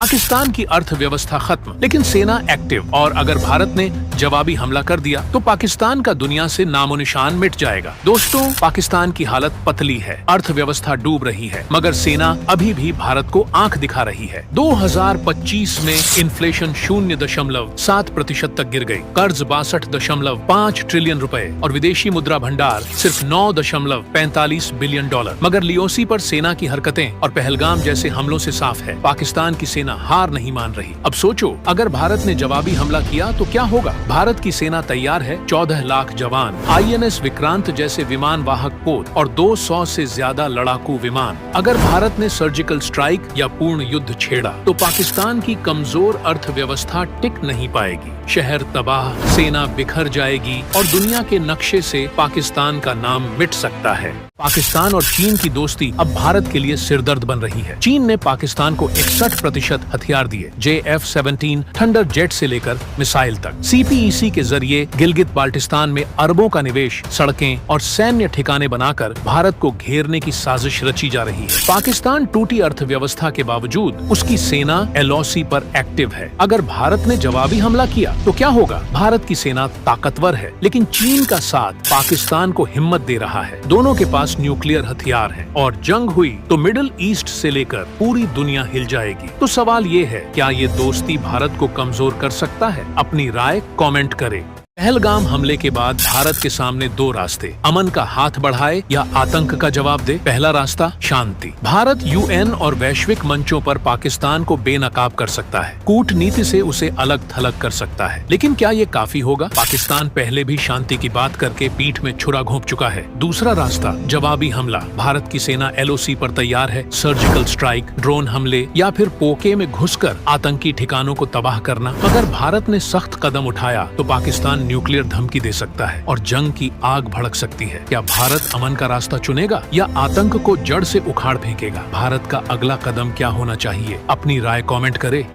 पाकिस्तान की अर्थव्यवस्था खत्म, लेकिन सेना एक्टिव। और अगर भारत ने जवाबी हमला कर दिया तो पाकिस्तान का दुनिया से नामो निशान मिट जाएगा। दोस्तों, पाकिस्तान की हालत पतली है, अर्थव्यवस्था डूब रही है, मगर सेना अभी भी भारत को आंख दिखा रही है। 2025 में इन्फ्लेशन 0.7% तक गिर गई, कर्ज 62.5 ट्रिलियन रुपए और विदेशी मुद्रा भंडार सिर्फ $9.45 बिलियन। मगर लियोसी पर सेना की हरकतें और पहलगाम जैसे हमलों से साफ है, पाकिस्तान की सेना हार नहीं मान रही। अब सोचो, अगर भारत ने जवाबी हमला किया तो क्या होगा? भारत की सेना तैयार है, 14 लाख जवान, INS विक्रांत जैसे विमान वाहक पोत और 200 से ज्यादा लड़ाकू विमान। अगर भारत ने सर्जिकल स्ट्राइक या पूर्ण युद्ध छेड़ा तो पाकिस्तान की कमजोर अर्थव्यवस्था टिक नहीं पाएगी, शहर तबाह, सेना बिखर जाएगी और दुनिया के नक्शे से पाकिस्तान का नाम मिट सकता है। पाकिस्तान और चीन की दोस्ती अब भारत के लिए सिरदर्द बन रही है। चीन ने पाकिस्तान को 61% हथियार दिए, JF-17 थंडर जेट से लेकर मिसाइल तक। CPEC के जरिए गिलगित बाल्टिस्तान में अरबों का निवेश, सड़कें और सैन्य ठिकाने बनाकर भारत को घेरने की साजिश रची जा रही है। पाकिस्तान टूटी अर्थव्यवस्था के बावजूद उसकी सेना LOC पर एक्टिव है। अगर भारत ने जवाबी हमला किया तो क्या होगा? भारत की सेना ताकतवर है, लेकिन चीन का साथ पाकिस्तान को हिम्मत दे रहा है। दोनों के पास न्यूक्लियर हथियार है और जंग हुई तो मिडिल ईस्ट से लेकर पूरी दुनिया हिल जाएगी। तो सवाल ये है, क्या ये दोस्ती भारत को कमजोर कर सकता है? अपनी राय कमेंट करें। पहलगाम हमले के बाद भारत के सामने दो रास्ते, अमन का हाथ बढ़ाए या आतंक का जवाब दे। पहला रास्ता शांति। भारत UN और वैश्विक मंचों पर पाकिस्तान को बेनकाब कर सकता है, कूटनीति से उसे अलग थलग कर सकता है। लेकिन क्या ये काफी होगा? पाकिस्तान पहले भी शांति की बात करके पीठ में छुरा घोंप चुका है। दूसरा रास्ता जवाबी हमला। भारत की सेना LOC पर तैयार है, सर्जिकल स्ट्राइक, ड्रोन हमले या फिर पोके में घुसकर आतंकी ठिकानों को तबाह करना। अगर भारत ने सख्त कदम उठाया तो पाकिस्तान न्यूक्लियर धमकी दे सकता है और जंग की आग भड़क सकती है। क्या भारत अमन का रास्ता चुनेगा या आतंक को जड़ से उखाड़ फेंकेगा? भारत का अगला कदम क्या होना चाहिए? अपनी राय कमेंट करें।